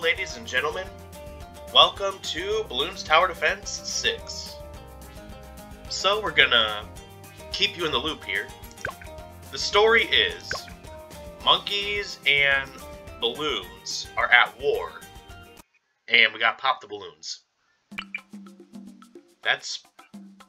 ladies and gentlemen. Welcome to Bloons Tower Defense 6. So we're gonna keep you in the loop here. The story is, monkeys and balloons are at war, and we gotta pop the balloons. That's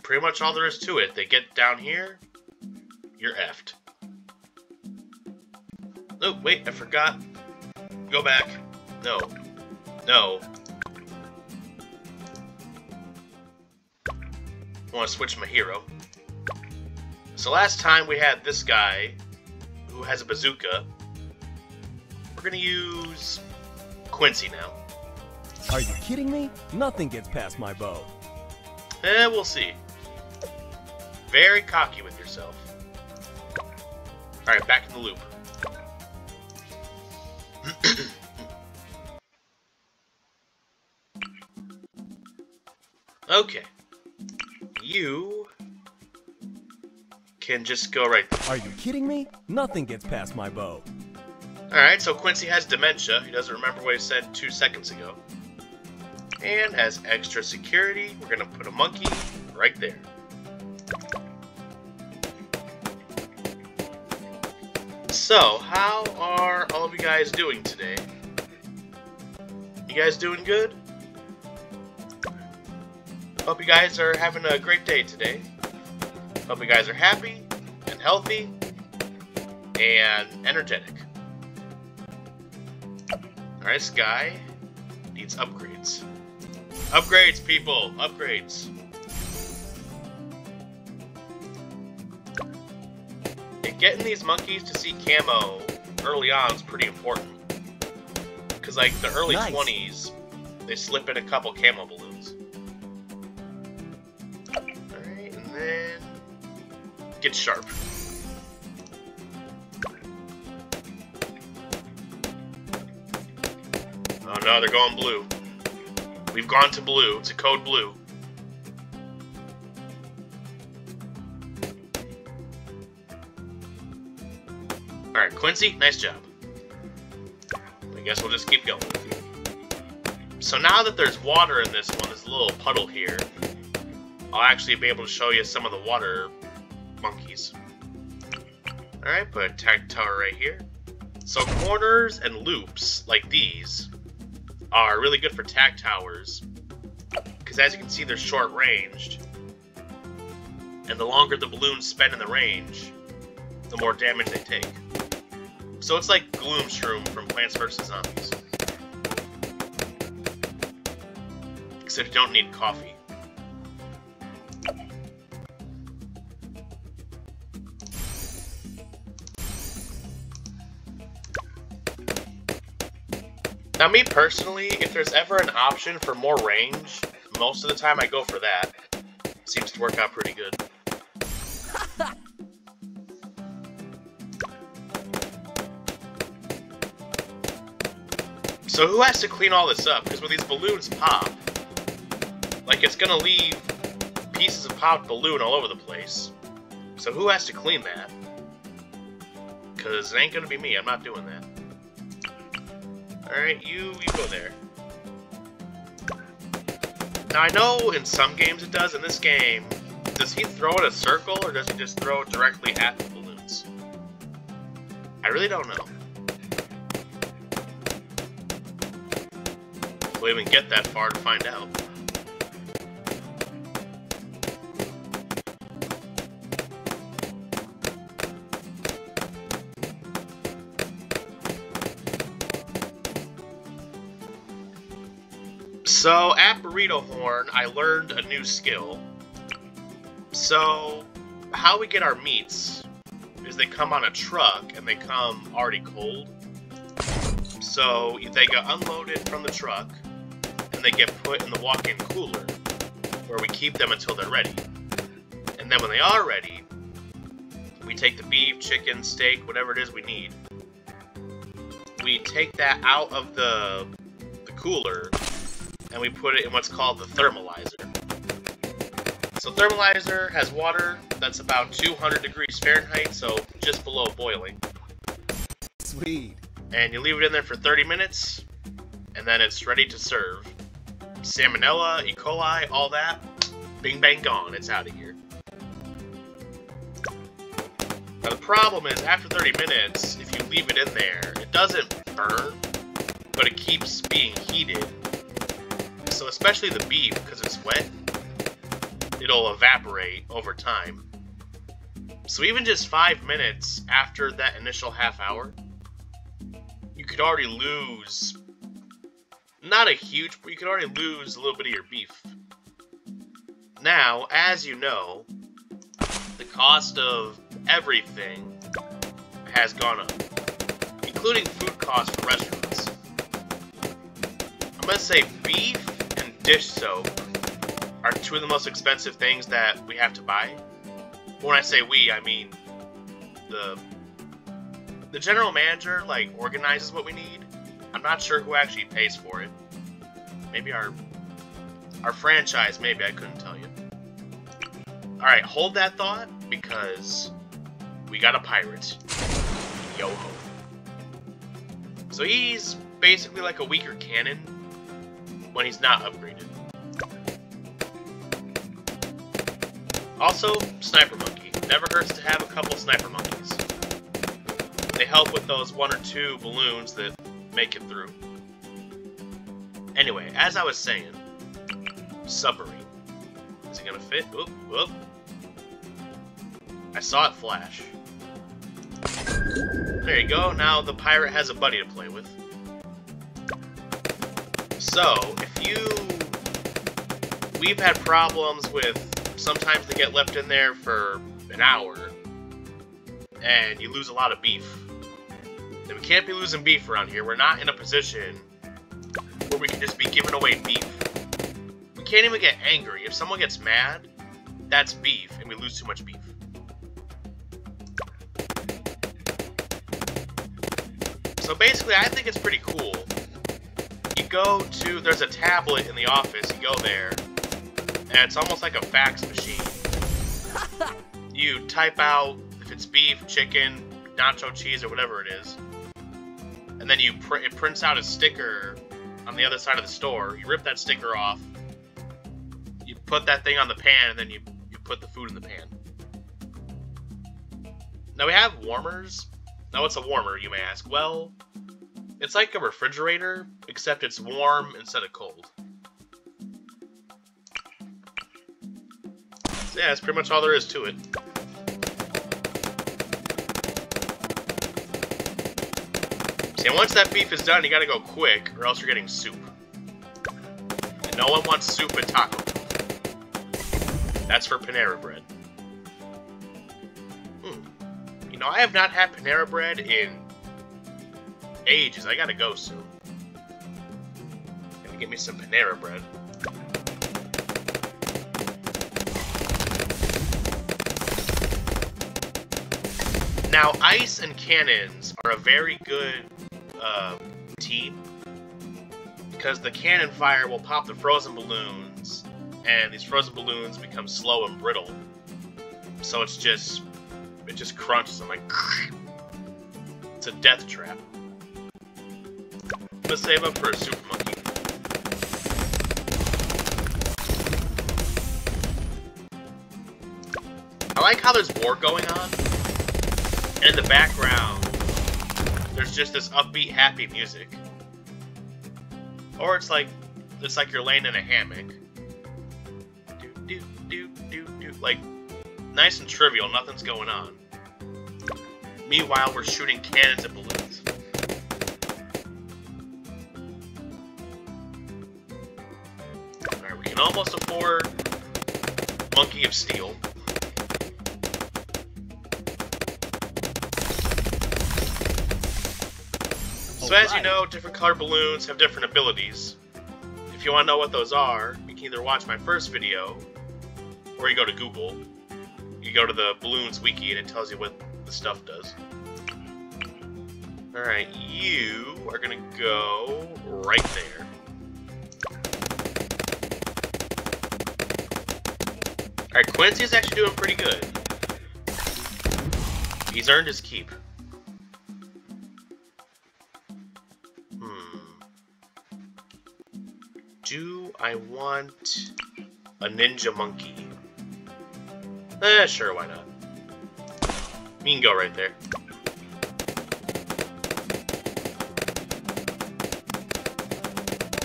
pretty much all there is to it. They get down here, you're effed. Oh, wait, I forgot. Go back. No. No. I want to switch my hero. So last time we had this guy who has a bazooka. We're gonna use Quincy now. Are you kidding me? Nothing gets past my bow. We'll see. Very cocky with yourself. Alright, back in the loop. Okay. You can just go right there. Are you kidding me? Nothing gets past my bow. Alright, so Quincy has dementia. He doesn't remember what he said 2 seconds ago. And as extra security, we're gonna put a monkey right there. So, how are all of you guys doing today? You guys doing good? Hope you guys are having a great day today. Hope you guys are happy and healthy and energetic. Alright, Sky needs upgrades. Upgrades, people! Upgrades! And getting these monkeys to see camo early on is pretty important. Because, like, the early 20s, they slip in a couple camo balloons. Alright, and then get sharp. Oh no, they're going blue. We've gone to blue. It's a code blue. Alright, Quincy, nice job. I guess we'll just keep going. So now that there's water in this one, there's a little puddle here, I'll actually be able to show you some of the water monkeys. Alright, put a tag tower right here. So corners and loops, like these, are really good for tag towers, because as you can see, they're short-ranged, and the longer the balloons spend in the range, the more damage they take. So it's like Gloomshroom from Plants vs. Zombies. Except you don't need coffee. Now, me personally, if there's ever an option for more range, most of the time I go for that. Seems to work out pretty good. So who has to clean all this up? Because when these balloons pop, like, it's gonna leave pieces of popped balloon all over the place. So who has to clean that? Because it ain't gonna be me. I'm not doing that. Alright, you go there. Now, I know in some games it does. In this game, does he throw it a circle, or does he just throw it directly at the balloons? I really don't know. We'll even get that far to find out. So, at Burrito Horn, I learned a new skill. So, how we get our meats is they come on a truck, and they come already cold. So, they get unloaded from the truck, and they get put in the walk-in cooler, where we keep them until they're ready. And then when they are ready, we take the beef, chicken, steak, whatever it is we need. We take that out of the cooler, and we put it in what's called the thermalizer. So thermalizer has water that's about 200 degrees Fahrenheit, so just below boiling. Sweet. And you leave it in there for 30 minutes, and then it's ready to serve. Salmonella, E. coli, all that, bing bang gone, it's out of here. Now the problem is, after 30 minutes, if you leave it in there, it doesn't burn, but it keeps being heated. So especially the beef, because it's wet, it'll evaporate over time. So even just 5 minutes after that initial half hour, you could already lose, not a huge, but you could already lose a little bit of your beef. Now, as you know, the cost of everything has gone up, including food costs for restaurants. I'm gonna say beef and dish soap are two of the most expensive things that we have to buy. When I say we, I mean the general manager, like, organizes what we need. I'm not sure who actually pays for it. Maybe our franchise, maybe, I couldn't tell you. Alright, hold that thought, because we got a pirate. Yo-ho. So he's basically like a weaker cannon when he's not upgraded. Also, Sniper Monkey. Never hurts to have a couple Sniper Monkeys. They help with those 1 or 2 balloons that make it through. Anyway, as I was saying, submarine. Is it gonna fit? Oop, whoop. I saw it flash. There you go, now the pirate has a buddy to play with. So, we've had problems with, sometimes they get left in there for an hour, and you lose a lot of beef. And we can't be losing beef around here. We're not in a position where we can just be giving away beef. We can't even get angry. If someone gets mad, that's beef, and we lose too much beef. So basically, I think it's pretty cool. You go to, there's a tablet in the office, you go there, and it's almost like a fax machine. You type out if it's beef, chicken, nacho cheese, or whatever it is, and then it prints out a sticker on the other side of the store. You rip that sticker off, you put that thing on the pan, and then you put the food in the pan. Now we have warmers. Now what's a warmer, you may ask? Well, it's like a refrigerator, except it's warm instead of cold. So yeah, that's pretty much all there is to it. See, once that beef is done, you gotta go quick, or else you're getting soup. And no one wants soup at Taco Bell. That's for Panera Bread. You know, I have not had Panera Bread in ages. I gotta go soon. Gotta get me some Panera Bread. Now, ice and cannons are a very good team, because the cannon fire will pop the frozen balloons, and these frozen balloons become slow and brittle. So it just crunches them like it's a death trap. Let's save up for a Super Monkey. I like how there's war going on, and in the background there's just this upbeat, happy music. Or it's like you're laying in a hammock. Like, nice and trivial, nothing's going on. Meanwhile, we're shooting cannons at balloons. Alright, we can almost afford Monkey of Steel. So as you know, different colored balloons have different abilities. If you want to know what those are, you can either watch my first video, or you go to Google. You go to the Balloons Wiki and it tells you what the stuff does. Alright, you are gonna go right there. Alright, Quincy's actually doing pretty good. He's earned his keep. Do I want a ninja monkey? Sure, why not? You can go right there.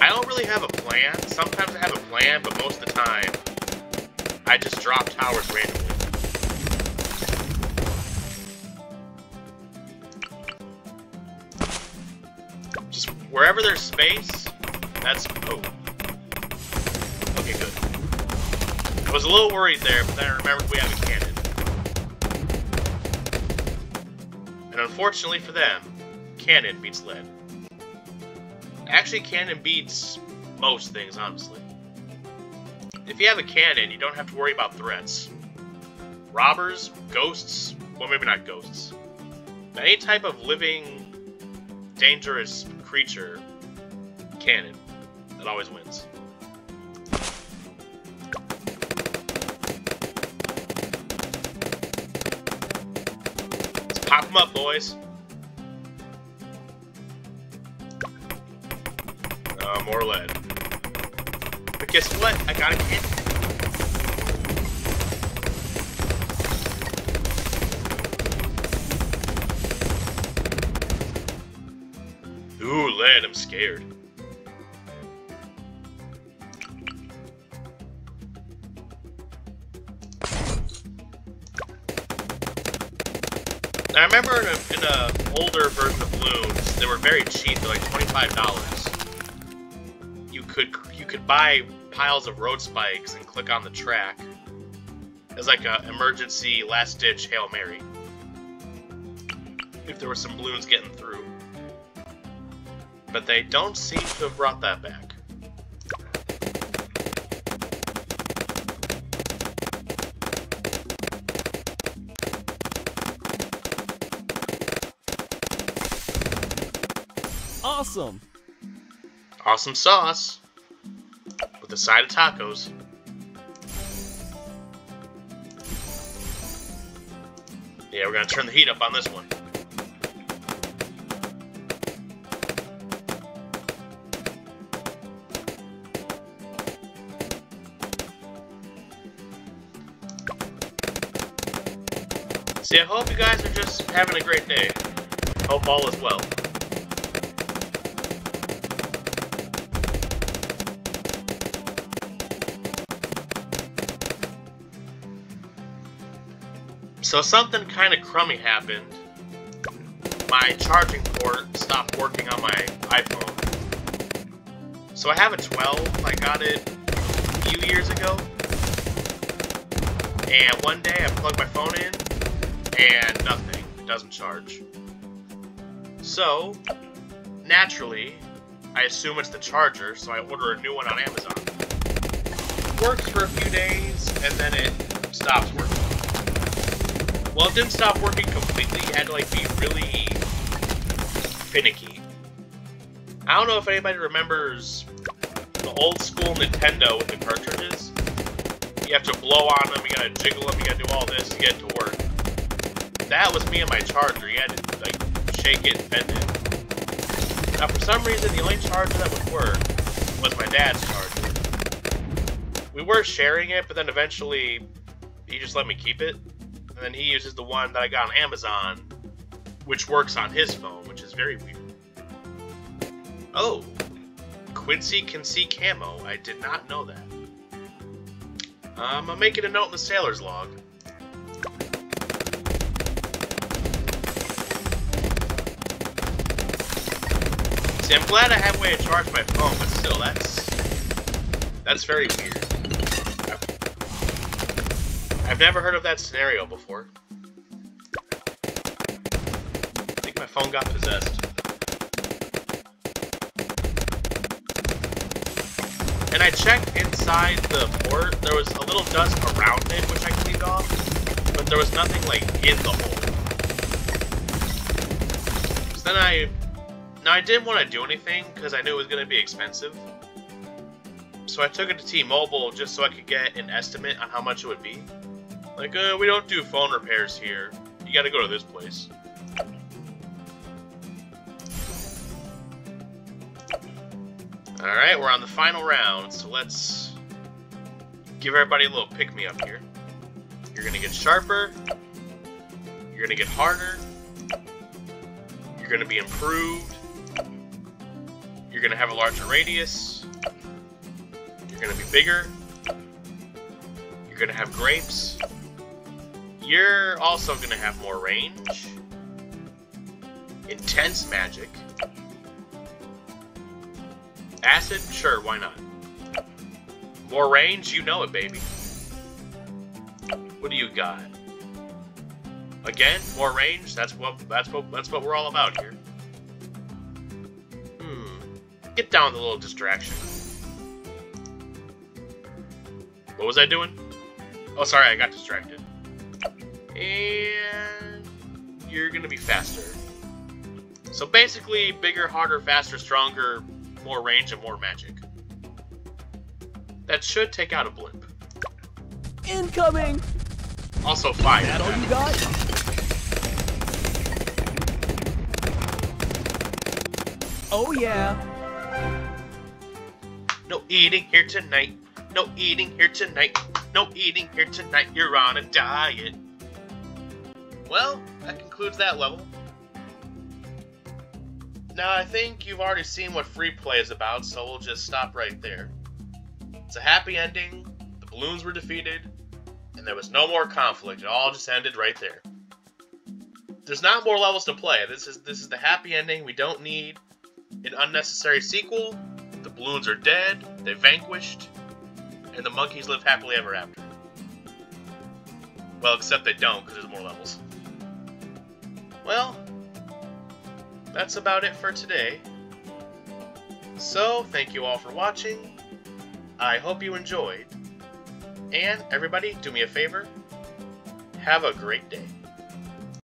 I don't really have a plan. Sometimes I have a plan, but most of the time, I just drop towers randomly. Just wherever there's space, that's... Oh. Okay, good. I was a little worried there, but then I remembered we have a cannon. And unfortunately for them, cannon beats lead. Actually, cannon beats most things, honestly. If you have a cannon, you don't have to worry about threats. Robbers, ghosts, well, maybe not ghosts. Any type of living, dangerous creature, cannon, that always wins. Let's pop them up, boys. More lead. But guess what? I got a cannon. Ooh, lead. I'm scared. Now, I remember in a older version of Bloons, they were very cheap. They're like $25. You could buy piles of road spikes and click on the track as like a emergency last-ditch Hail Mary. If there were some balloons getting through. But they don't seem to have brought that back. Awesome! Awesome sauce. With a side of tacos. Yeah, we're gonna turn the heat up on this one. See, I hope you guys are just having a great day. Hope all is well. So something kind of crummy happened. My charging port stopped working on my iPhone. So I have a 12. I got it a few years ago. And one day I plugged my phone in, and nothing. It doesn't charge. So, naturally, I assume it's the charger, so I order a new one on Amazon. Works for a few days, and then it stops working. Well, it didn't stop working completely. You had to, like, be really finicky. I don't know if anybody remembers the old school Nintendo with the cartridges. You have to blow on them, you gotta jiggle them, you gotta do all this to get it to work. That was me and my charger. You had to, like, shake it and bend it. Now, for some reason, the only charger that would work was my dad's charger. We were sharing it, but then eventually he just let me keep it. And then he uses the one that I got on Amazon, which works on his phone, which is very weird. Oh, Quincy can see camo. I did not know that. I'm making a note in the sailor's log. See, I'm glad I have a way to charge my phone, but still, that's very weird. I've never heard of that scenario before. I think my phone got possessed. And I checked inside the port. There was a little dust around it, which I cleaned off, but there was nothing, like, in the hole. So then I didn't want to do anything, because I knew it was going to be expensive. So I took it to T-Mobile just so I could get an estimate on how much it would be. Like, we don't do phone repairs here. You gotta go to this place. Alright, we're on the final round, so let's give everybody a little pick-me-up here. You're gonna get sharper. You're gonna get harder. You're gonna be improved. You're gonna have a larger radius. You're gonna be bigger. You're gonna have grapes. You're also gonna have more range. Intense magic. Acid? Sure, why not? More range? You know it, baby. What do you got? Again, more range? That's what we're all about here. Get down with a little distraction. What was I doing? Oh, sorry, I got distracted. And you're gonna be faster. So basically, bigger, harder, faster, stronger, more range, and more magic. That should take out a blimp. Incoming! Also fire. That all you got? Oh yeah. No eating here tonight. No eating here tonight. No eating here tonight. You're on a diet. Well, that concludes that level. Now, I think you've already seen what free play is about, so we'll just stop right there. It's a happy ending, the balloons were defeated, and there was no more conflict. It all just ended right there. There's not more levels to play. This is the happy ending. We don't need an unnecessary sequel. The balloons are dead, they vanquished, and the monkeys live happily ever after. Well, except they don't, because there's more levels. Well, that's about it for today. So, thank you all for watching. I hope you enjoyed. And everybody, do me a favor. Have a great day.